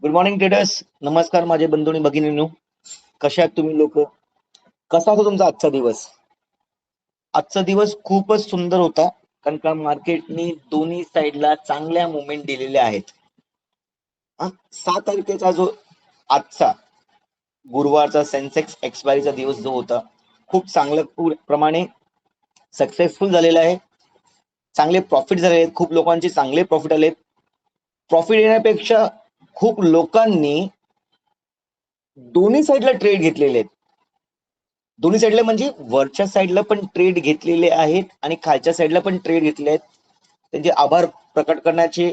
Good morning traders. नमस्कार माझे बंधू आणि भगिनींनो. कशा आहात तुम्ही लोक? कसा होता तुमचा आजचा दिवस? आजचा दिवस खूपच सुंदर होता, कारण का मार्केटनी दोन्ही साईडला चांगल्या मुवमेंट दिलेल्या आहेत. 6 तारखेचा जो आजचा गुरुवारचा सेन्सेक्स एक्सपायरीचा दिवस जो होता, खूप चांगल्या प्रमाणे सक्सेसफुल झालेला आहे. चांगले प्रॉफिट झाले आहेत, खूप लोकांचे चांगले प्रॉफिट आलेत. प्रॉफिट येण्यापेक्षा खूप लोकांनी दोन्ही साईडला ट्रेड घेतलेले आहेत. दोन्ही साईडला म्हणजे वरच्या साईडला पण ट्रेड घेतलेले आहेत आणि खालच्या साईडला पण ट्रेड घेतले आहेत. त्यांचे आभार प्रकट करण्याचे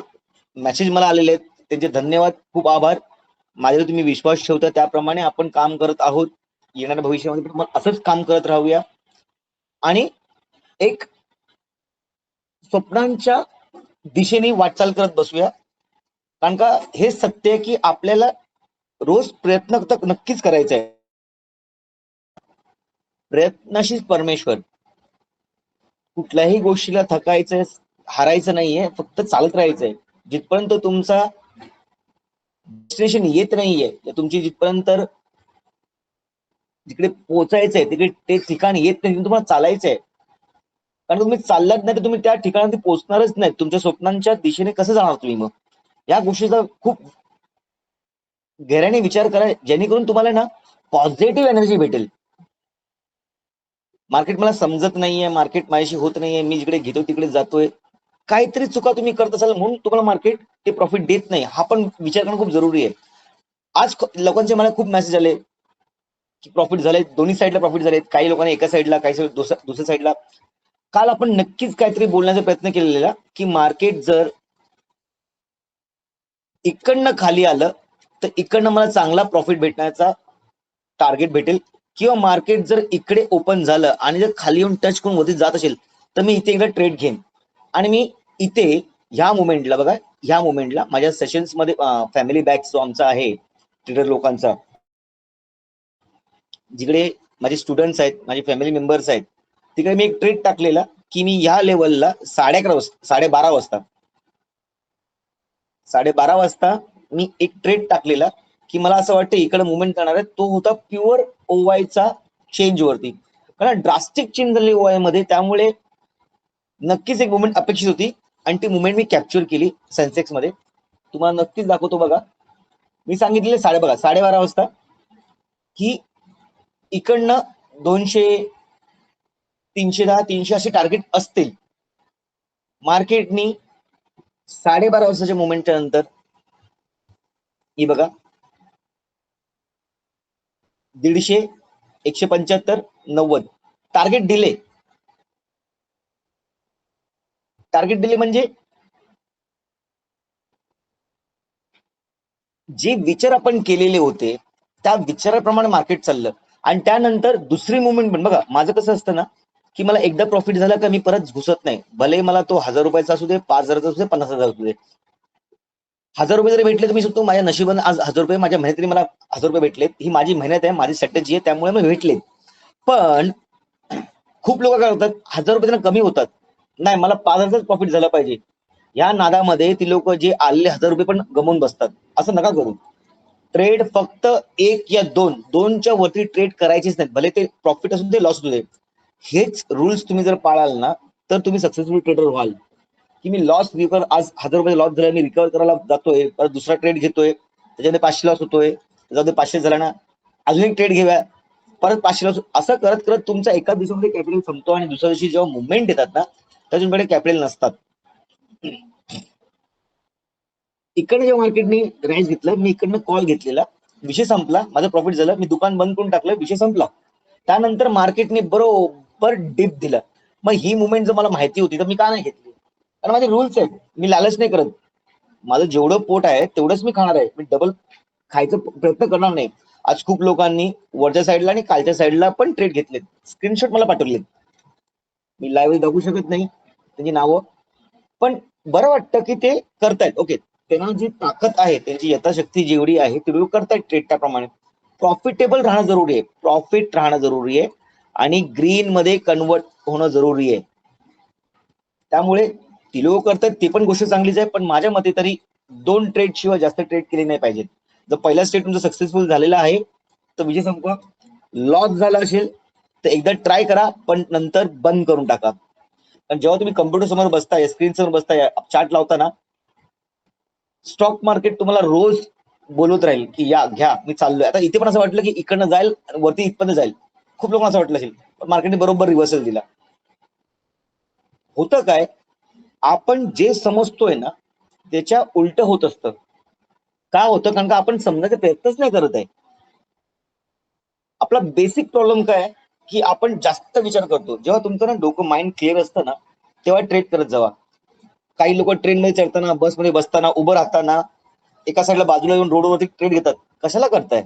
मेसेज मला आलेले आहेत. त्यांचे धन्यवाद, खूप आभार. माझ्यावर तुम्ही विश्वास ठेवता त्याप्रमाणे आपण काम करत आहोत. येणाऱ्या भविष्यामध्ये पण असंच काम करत राहूया आणि एक स्वप्नांच्या दिशेने वाटचाल करत बसूया. कारण का हे सत्य आहे की आपल्याला रोज प्रयत्न तर नक्कीच करायचा आहे. प्रयत्नाशीच परमेश्वर. कुठल्याही गोष्टीला थकायचंय, हारायचं नाहीये, फक्त चालत राहायचंय. जिथपर्यंत तुमचा डेस्टिनेशन येत नाहीये, तुमची जिथपर्यंत जिकडे पोहोचायचंय तिकडे ते ठिकाण येत नाही, तुम्हाला चालायचंय. कारण तुम्ही चाललात नाही तर तुम्ही त्या ठिकाणी पोहोचणारच नाही. तुमच्या स्वप्नांच्या दिशेने कसं जाणार तुम्ही? मग या गोष्टीचा खूप गहऱ्याने विचार करा, जेणेकरून तुम्हाला ना पॉझिटिव्ह एनर्जी भेटेल. मार्केट मला समजत नाहीये, मार्केट माझ्याशी होत नाहीये, मी जिकडे घेतो तिकडे जातोय. काहीतरी चुका तुम्ही करत असाल म्हणून तुम्हाला मार्केट ते प्रॉफिट देत नाही. हा पण विचार करणं खूप जरुरी आहे. आज लोकांचे मला खूप मेसेज आले की प्रॉफिट झाले, दोन्ही साईडला प्रॉफिट झालेत. काही लोकांनी एका साईडला, काही दुसऱ्या साईडला. काल आपण नक्कीच काहीतरी बोलण्याचा प्रयत्न केलेला की मार्केट जर इकडनं खाली आलं तर इकडनं मला चांगला प्रॉफिट भेटण्याचा टार्गेट भेटेल, किंवा मार्केट जर इकडे ओपन झालं आणि जर खाली येऊन टच करून वरती जात असेल तर मी इथे एकदा ट्रेड घेईन. आणि मी इथे ह्या मुवमेंटला बघा, ह्या मुवमेंटला माझ्या सेशन्स मध्ये फॅमिली बॅच जो आमचा आहे ट्रेडर लोकांचा, जिकडे माझे स्टुडंट्स आहेत, माझे फॅमिली मेंबर्स आहेत, तिकडे मी एक ट्रेड टाकलेला की मी ह्या लेवलला 11:30 वाजता मी एक ट्रेड टाकलेला की मला असं वाटतं इकडे मुवमेंट करणार आहे. तो होता प्युअर ओवायचा चेंज वरती, कारण ड्रास्टिक चेंज झाली ओवाय मध्ये, त्यामुळे नक्कीच एक मुवमेंट अपेक्षित होती आणि ती मुवमेंट मी कॅप्चर केली सेन्सेक्स मध्ये. तुम्हाला नक्कीच दाखवतो बघा. मी सांगितलेले 12:30 वाजता की इकडनं 200, 310, 300 असे टार्गेट असतील. मार्केटनी 12:30 वाजताच्या मुवमेंटच्या नंतर ही बघा 150, 175, 90 टार्गेट दिले. टार्गेट दिले म्हणजे जे विचार आपण केलेले होते त्या विचाराप्रमाणे मार्केट चाललं. आणि त्यानंतर दुसरी मुवमेंट पण बघा. माझं कसं असतं ना की मला एकदा प्रॉफिट झाला का मी परत घुसत नाही. भले मला तो 1000 रुपयाचा असू दे, 5000चा असू दे, 50,000 असू दे. 1000 रुपये जरी भेटले तर मी सांगतो माझ्या नशिबाने आज 1000 रुपये, माझ्या मेहनतीने मला 1000 रुपये भेटलेत. ही माझी मेहनत आहे, माझी स्ट्रॅटेजी आहे, त्यामुळे मी भेटले. पण खूप लोक काय होतात, 1000 रुपये त्यांना कमी होतात. नाही, मला 5000च प्रॉफिट झाला पाहिजे. या नादामध्ये ती लोक जे आलेले 1000 रुपये पण गमवून बसतात. असं नका करू. ट्रेड फक्त 1 या 2च्या वरती ट्रेड करायचीच नाही, भले ते प्रॉफिट असू दे, लॉस असू दे. हेच रूल्स तुम्ही जर पाळाल ना तर तुम्ही सक्सेसफुल ट्रेडर व्हाल. की मी लॉस रिकवर, आज 1000 रुपये लॉस झाला, मी रिकवर करायला जातोय, परत दुसरा ट्रेड घेतोय, त्याच्यामध्ये 500 लॉस होतोय, जाऊ दे 500 झाला ना, अजून एक ट्रेड घेऊया, परत 500 लॉस. असं करत करत तुमचा एका दिवसामध्ये कॅपिटल संपतो आणि दुसऱ्या दिवशी जेव्हा मुवमेंट येतात ना तेव्हा तुमच्याकडे कॅपिटल नसतात. इकडे जेव्हा मार्केटने राईज घेतलं, मी इकडनं कॉल घेतलेला, विषय संपला, माझं प्रॉफिट झालं, मी दुकान बंद करून टाकलं, विषय संपला. त्यानंतर मार्केटने बरोबर डिप दिलं. मग ही मुवमेंट जर मला माहिती होती तर मी का नाही घेतली? कारण माझे रूल्स आहेत, मी लालच नाही करत. माझं जेवढं पोट आहे तेवढंच मी खाणार आहे, मी डबल खायचा प्रयत्न करणार नाही. आज खूप लोकांनी वरच्या साईडला आणि खालच्या साईडला पण ट्रेड घेतलेत, स्क्रीनशॉट मला पाठवलेत. मी लाईव्ह दाखवू शकत नाही त्यांची नावं, पण बरं वाटतं की ते करतायत. ओके, त्यांना जी ताकद आहे, त्यांची यथाशक्ती जेवढी आहे तेवढी करतायत ट्रेड. त्याप्रमाणे प्रॉफिटेबल राहणं जरुरी आहे, प्रॉफिट राहणं जरुरी आहे आणि ग्रीन मध्ये कन्वर्ट होणं जरुरी आहे. त्यामुळे ती लोक करतात ते पण गोष्ट चांगलीच आहे, पण माझ्या मते तरी 2 ट्रेड शिवाय जास्त ट्रेड केले नाही पाहिजेत. जर पहिला स्टेप तुमचा सक्सेसफुल झालेला आहे तर विषय संपवा. लॉस झाला असेल तर एकदा ट्राय करा, पण नंतर बंद करून टाका. कारण जेव्हा तुम्ही कम्प्युटर समोर बसताय, स्क्रीन समोर बसताय, चार्ट लावताना, स्टॉक मार्केट तुम्हाला रोज बोलत राहील की या घ्या, मी चाललोय. आता इथे पण असं वाटलं की इकडनं जाईल वरती इथपर्यंत जाईल, खूप लोकांना असं वाटलं असेल, पण मार्केटने बरोबर रिव्हर्सल दिला. होतं काय, आपण जे समजतोय ना त्याच्या उलट होत असतं. का होतं, कारण का आपण समजायचा प्रयत्नच नाही करत आहे. आपला बेसिक प्रॉब्लेम काय आहे की आपण जास्त विचार करतो. जेव्हा तुमचं ना डोकं माइंड क्लिअर असतं ना तेव्हा ट्रेड करत जावा. काही लोक ट्रेन मध्ये चढताना, बसमध्ये बसताना, उभं राहताना एका साईडला बाजूला येऊन रोडवरती ट्रेड घेतात. कशाला करताय?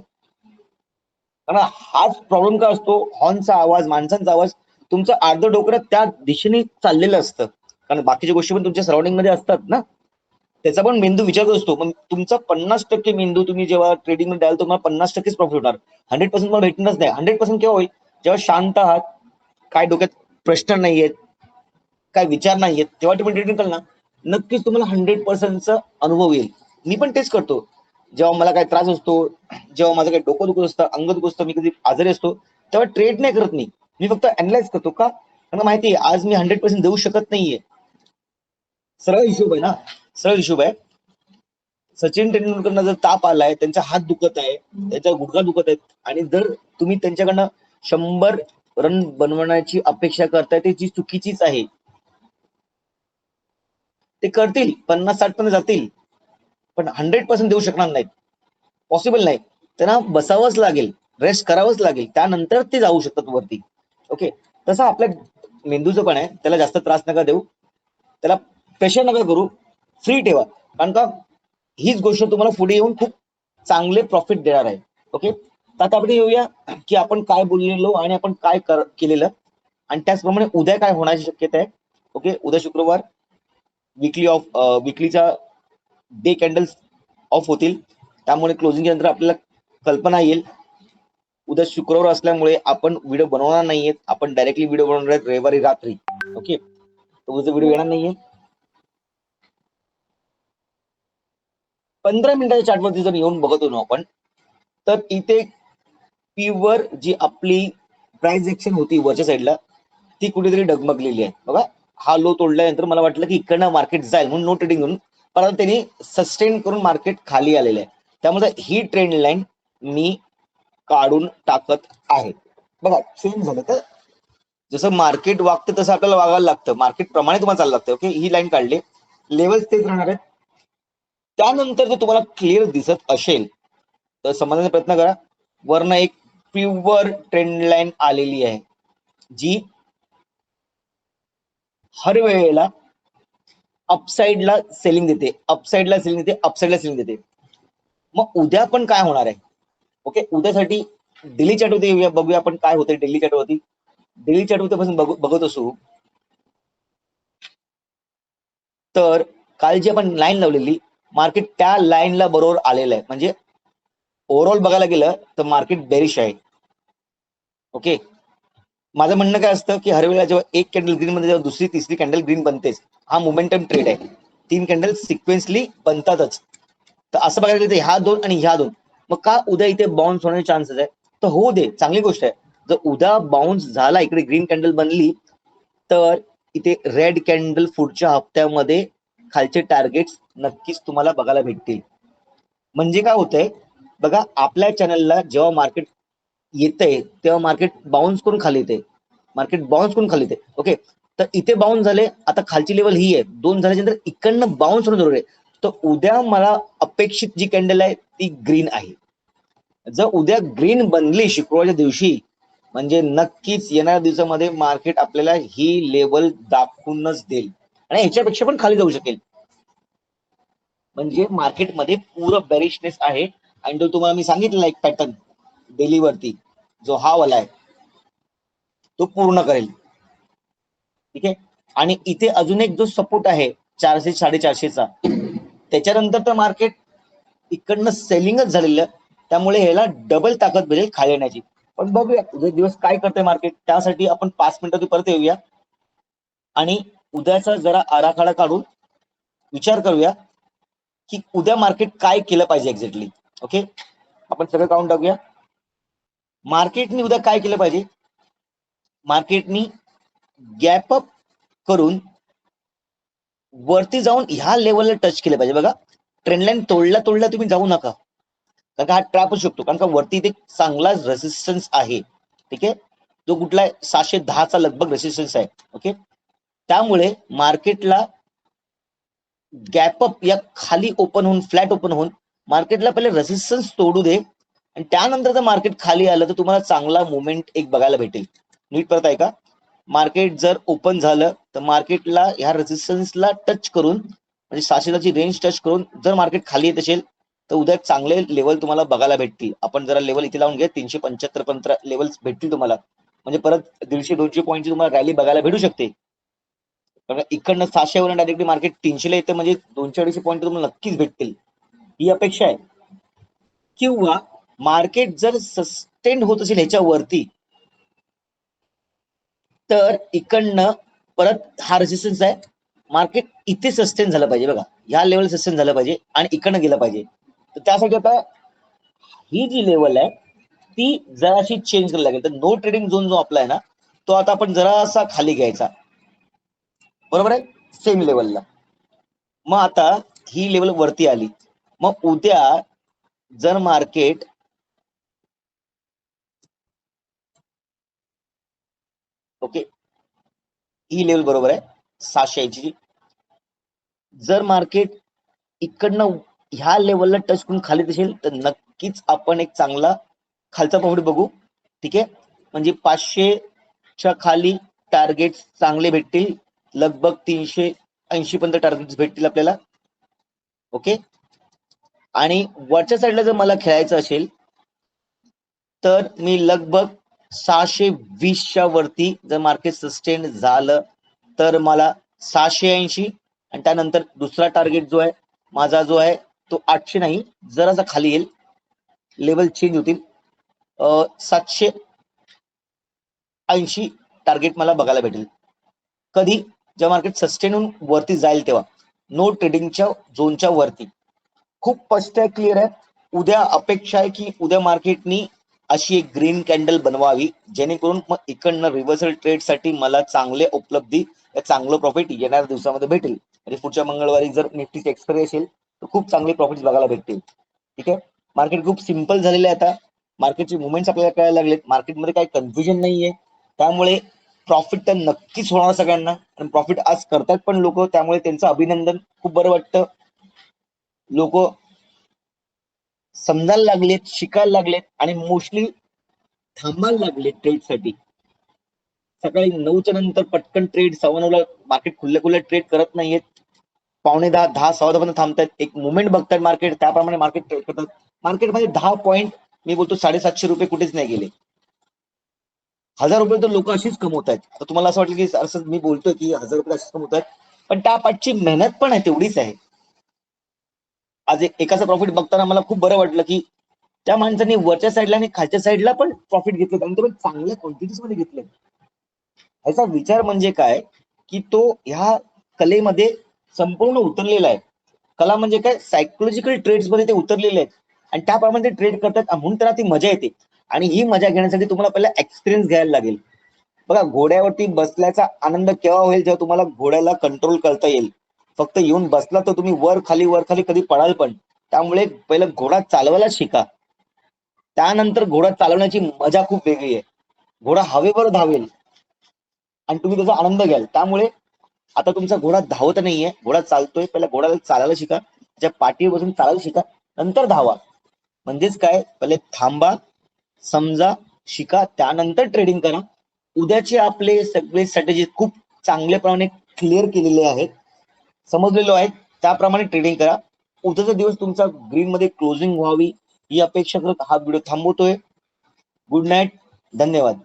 कारण हाच प्रॉब्लेम काय असतो, हॉर्नचा आवाज, माणसांचा आवाज, तुमचं अर्ध डोकं त्या दिशेने चाललेलं असतं. कारण बाकीच्या गोष्टी पण तुमच्या सराउंडिंग मध्ये असतात ना, त्याचा पण मेंदू विचारत असतो. मग तुमचा 50% मेंदू तुम्ही जेव्हा ट्रेडिंग मध्ये द्याल तुम्हाला 50%च प्रॉफिट होणार. 100% तुम्हाला भेटणारच नाही. 100% केव्हा होईल, जेव्हा शांत आहात, काय डोक्यात प्रश्न नाहीयेत, काय विचार नाहीयेत, तेव्हा तुम्ही ट्रेडिंग कराल ना, नक्कीच तुम्हाला 100%चा अनुभव येईल. मी पण तेच करतो. जेव्हा मला काही त्रास असतो, जेव्हा माझं काही डोकं दुखत असतं, अंग दुखत असतं, मी कधी आजारी असतो, तेव्हा ट्रेड नाही करत मी फक्त अनालाइज करतो. का? मला माहिती आहे आज मी 100% देऊ शकत नाहीये. सरळ हिशोब आहे ना, सरळ हिशोब आहे. सचिन तेंडुलकरना जर ताप आलाय, त्यांचा हात दुखत आहे, त्याचा गुडघा दुखत आहे, आणि जर तुम्ही त्यांच्याकडनं 100 रन बनवण्याची अपेक्षा करताय, ते जी चुकीचीच आहे. ते करतील, 50-60 पर्यंत जातील, पण 100% देऊ शकणार नाहीत. पॉसिबल नाही. त्यांना बसावंच लागेल, रेस्ट करावंच लागेल, त्यानंतर ते जाऊ शकतात वरती. ओके, तसं आपल्या मेंदूचं पण आहे. त्याला जास्त त्रास नका देऊ, त्याला प्रेशर नका करू, फ्री ठेवा. कारण का हीच गोष्ट तुम्हाला पुढे येऊन खूप चांगले प्रॉफिट देणार आहे. ओके, तर आता आपण येऊया की आपण काय बोललेलो आणि आपण काय केलेलं, आणि त्याचप्रमाणे उद्या काय होण्याची शक्यता आहे. ओके, उद्या शुक्रवार, विकलीचा डे कॅन्डल्स ऑफ होतील, त्यामुळे क्लोजिंग नंतर आपल्याला कल्पना येईल. उद्या शुक्रवार असल्यामुळे आपण व्हिडिओ बनवणार नाहीये, आपण डायरेक्टली व्हिडिओ बनवणार आहेत रविवारी रात्री. ओके, तर उद्या व्हिडिओ येणार नाहीये. 15 मिनिटाच्या चार्टवरती जर येऊन बघतो ना आपण, तर इथे पीवर जी आपली प्राइस एक्शन होती वरच्या साईडला, ती कुठेतरी डगमगलेली आहे बघा. हा लो तोडल्यानंतर मला वाटलं की इकडनं मार्केट जाईल म्हणून नो ट्रेडिंग म्हणून, परंतु त्यांनी सस्टेन करून मार्केट खाली आलेलं आहे. त्यामुळे ही ट्रेंड लाईन मी काढून टाकत आहे. बघा चेंज झालं, तर जसं मार्केट वागतं तसं आपल्याला वागायला लागतं, मार्केट प्रमाणे तुम्हाला चाललं लागतं. ओके, ही लाईन काढली, लेवल्स तेच राहणार आहेत. त्यानंतर जर तुम्हाला क्लिअर दिसत असेल तर समजण्याचा प्रयत्न करा. वरनं एक प्युअर ट्रेंड लाईन आलेली आहे, जी हर वेळेला अपसाइडला सेलिंग देते, अपसाइडला सेलिंग देते, अपसाइडला सेलिंग देते. मग उद्या पण काय होणार आहे? ओके, उद्यासाठी डेली चार्ट होते येऊया, बघूया आपण काय होते डेली चार्ट होती. डेली चार्ट होते पासून बघत असू, तर काल जी आपण लाईन लावलेली, मार्केट त्या लाईनला बरोबर आलेलं आहे. म्हणजे ओव्हरऑल बघायला गेलं तर मार्केट बेरिश आहे. ओके, माझं म्हणणं काय असतं की हर वेळेला जेव्हा एक कॅन्डल ग्रीन मध्ये जेव्हा दुसरी तिसरी कॅन्डल ग्रीन बनतेच, हा मोमेंटम ट्रेड आहे. 3 कॅन्डल सिक्वेन्सली बनतातच. तर असं बघायला गेलं तर ह्या दोन आणि ह्या दोन, मग का उद्या इथे बाउन्स होण्याचे चान्सेस आहे? तर होऊ दे, चांगली गोष्ट आहे. जर उद्या बाउन्स झाला, इकडे ग्रीन कॅन्डल बनली, तर इथे रेड कॅन्डल पुढच्या हप्त्यामध्ये खालचे टार्गेट्स नक्कीच तुम्हाला बघायला भेटतील. म्हणजे काय होतंय बघा, आपल्या चॅनलला जेव्हा मार्केट येतंय तेव्हा मार्केट बाउन्स करून खाली येते, मार्केट बाउन्स करून खाली येते. ओके, तर इथे बाउन्स झाले, आता खालची लेवल ही आहे, 2 झाल्याच्या नंतर इकडनं बाउन्स होणं जरुरी आहे. तर उद्या मला अपेक्षित जी कॅन्डल आहे ती ग्रीन आहे. जर उद्या ग्रीन बनली शुक्रवारच्या दिवशी, म्हणजे नक्कीच येणाऱ्या दिवसामध्ये मार्केट आपल्याला ही लेवल दाखवूनच देईल, आणि ह्याच्यापेक्षा पण खाली जाऊ शकेल. म्हणजे मार्केटमध्ये पुरं बेरिशनेस आहे. आणि तो तुम्हाला मी सांगितलेला एक पॅटर्न डेलीवरती, जो हा वाला आहे, तो पूर्ण करेल. ठीक आहे, आणि इथे अजून एक जो सपोर्ट आहे 400-450चा, त्याच्यानंतर तर मार्केट इकडनं सेलिंगच झालेलं, त्यामुळे ह्याला डबल ताकद मिळेल खाली येण्याची. पण बघूया उद्या दिवस काय करते मार्केट, त्यासाठी आपण 5 मिनिटात परत येऊया आणि उद्याचा जरा आराखडा काढून विचार करूया की उद्या मार्केट काय केलं पाहिजे एक्झॅक्टली. ओके, आपण सगळं काउंट टाकूया. मार्केटनी उद्या काय केलं पाहिजे? मार्केटनी गॅप अप करून वरती जाऊन ह्या लेवलला टच केलं पाहिजे. बघा, ट्रेंड लाईन तोडला तुम्ही जाऊ नका, कारण का हा ट्रॅप शकतो, कारण का वरती इथे चांगला रेसिस्टन्स आहे. ठीक आहे, जो कुठला 710चा लगभग रेसिस्टन्स आहे. ओके, त्यामुळे मार्केटला गॅप अप या खाली ओपन होऊन, फ्लॅट ओपन होऊन मार्केटला पहिले रेसिस्टन्स तोडू दे, आणि त्यानंतर जर मार्केट खाली आलं तर तुम्हाला चांगला मुवमेंट एक बघायला भेटेल. नीट परत आहे का? मार्केट जर ओपन झालं तर मार्केटला ह्या रेसिस्टन्सला टच करून, म्हणजे 600ची रेंज टच करून जर मार्केट खाली येत असेल तर उद्या चांगले लेवल तुम्हाला बघायला भेटतील. आपण जरा लेवल इथे लावून घ्या, 375 पर्यंत लेवल भेटतील तुम्हाला, म्हणजे परत 150-200 पॉईंटची तुम्हाला रॅली बघायला भेटू शकते. कारण इकडनं 600 वरून डायरेक्टली मार्केट 300ला येतं, म्हणजे 200-250 पॉईंट तुम्हाला नक्कीच भेटतील, ही अपेक्षा आहे. किंवा मार्केट जर सस्टेन होत असेल ह्याच्यावरती, तर इकडनं परत हा रेजिस्टन्स आहे, मार्केट इथे सस्टेन झालं पाहिजे. बघा, ह्या लेवल सस्टेन झालं पाहिजे आणि इकडनं गेलं पाहिजे. तर त्यासाठी आता ही जी लेवल आहे ती जराशी चेंज करायला लागेल. तर नो ट्रेडिंग झोन जो आपला आहे ना, तो आता आपण जरासा खाली घ्यायचा, बरोबर आहे, सेम लेवलला. मग आता ही लेवल वरती आली, मग उद्या जर मार्केट ओके, ही लेवल बरोबर आहे 780ची, जर मार्केट इकडनं ह्या लेवलला टच करून खाली दिसेल तर नक्कीच आपण एक चांगला खालचा प्रॉफिट बघू. ठीक आहे, म्हणजे 500च्या खाली टार्गेट चांगले भेटतील, लगभग 380 पर्यंत टार्गेट भेटतील आपल्याला. ओके, आणि वरच्या साईडला जर मला खेळायचं असेल तर मी लगभग 620च्या वरती जर मार्केट सस्टेन झालं तर मला 680, आणि त्यानंतर दुसरा टार्गेट जो आहे माझा जो आहे तो 800 नाही, जरासा खाली येईल, लेवल चेंज होतील, 780 टार्गेट मला बघायला भेटेल. कधी? जेव्हा मार्केट सस्टेन होऊन वरती जाईल तेव्हा, नो ट्रेडिंगच्या झोनच्या वरती. खूप स्पष्ट आहे, क्लिअर आहे. उद्या अपेक्षा आहे की उद्या मार्केटनी अशी एक ग्रीन कॅन्डल बनवावी, जेणेकरून मग इकडनं रिव्हर्सल ट्रेड साठी मला चांगले उपलब्धी, चांगलं प्रॉफिट येणाऱ्या दिवसामध्ये भेटेल. म्हणजे पुढच्या मंगळवारी जर निफ्टीची एक्सपायरी असेल तर खूप चांगले प्रॉफिट बघायला भेटतील. ठीक आहे, मार्केट खूप सिम्पल झालेलं आहे आता, मार्केटचे मुवमेंट्स आपल्याला कळायला लागलेत, मार्केटमध्ये काही कन्फ्युजन नाहीये, त्यामुळे प्रॉफिट तर नक्कीच होणार सगळ्यांना, आणि प्रॉफिट आज करतात पण लोक, त्यामुळे त्यांचं अभिनंदन, खूप बरं वाटतं. लोक समजायला लागलेत, शिकायला लागलेत, आणि मोस्टली थांबायला लागलेत ट्रेडसाठी. सकाळी 9च्या नंतर पटकन ट्रेड, 9:15ला मार्केट खुल्या ट्रेड करत नाहीयेत, 9:45, 10, 10:15 पर्यंत थांबतात, एक मुवमेंट बघतात मार्केट, त्याप्रमाणे मार्केट ट्रेड करतात. मार्केटमध्ये 10 पॉईंट, मी बोलतो 750 कुठेच नाही गेले, 1000 तर लोक अशीच कमवत आहेत. तर तुम्हाला असं वाटलं की असं मी बोलतोय की 1000 अशीच कमवत आहेत, पण त्या पाठची मेहनत पण आहे तेवढीच आहे. आज एकाचं प्रॉफिट बघताना मला खूप बरं वाटलं की त्या माणसाने वरच्या साईडला आणि खालच्या साईडला पण प्रॉफिट घेतले, आणि ते पण चांगल्या क्वांटिटीज मध्ये घेतले. ह्याचा विचार म्हणजे काय की तो ह्या कलेमध्ये संपूर्ण उतरलेला आहे. कला म्हणजे काय, सायकोलॉजिकल ट्रेड्स मध्ये ते उतरलेले आहेत, आणि त्याप्रमाणे ते ट्रेड करतात, म्हणून त्यांना ती मजा येते. आणि ही मजा घेण्यासाठी तुम्हाला पहिला एक्सपिरियन्स घ्यायला लागेल. बघा, घोड्यावरती बसल्याचा आनंद केव्हा होईल, जेव्हा तुम्हाला घोड्याला कंट्रोल करता येईल. फक्त येऊन बसला तर तुम्ही वर खाली कधी पडाल पण. त्यामुळे पहिलं घोडा चालवायला शिका, त्यानंतर घोडा चालवण्याची मजा खूप वेगळी आहे. घोडा हवेवर धावेल आणि तुम्ही त्याचा आनंद घ्याल. त्यामुळे आता तुमचा घोडा धावत नाहीये, घोडा चालतोय, पहिला घोड्याला चालायला शिका, त्याच्या पाठीवर बसून चालायला शिका, नंतर धावा. म्हणजेच काय, पहिले थांबा, समजा, शिका, त्यानंतर ट्रेडिंग करा. उद्याचे आपले सगळे स्ट्रॅटेजी खूप चांगल्याप्रमाणे क्लिअर केलेले आहेत, समजलेलो आहे, त्याप्रमाणे ट्रेडिंग करा. उद्याचा दिवस तुमचा ग्रीन मध्ये क्लोजिंग व्हावी ही अपेक्षा करत हा व्हिडिओ थांबवतोय. गुड नाईट, धन्यवाद.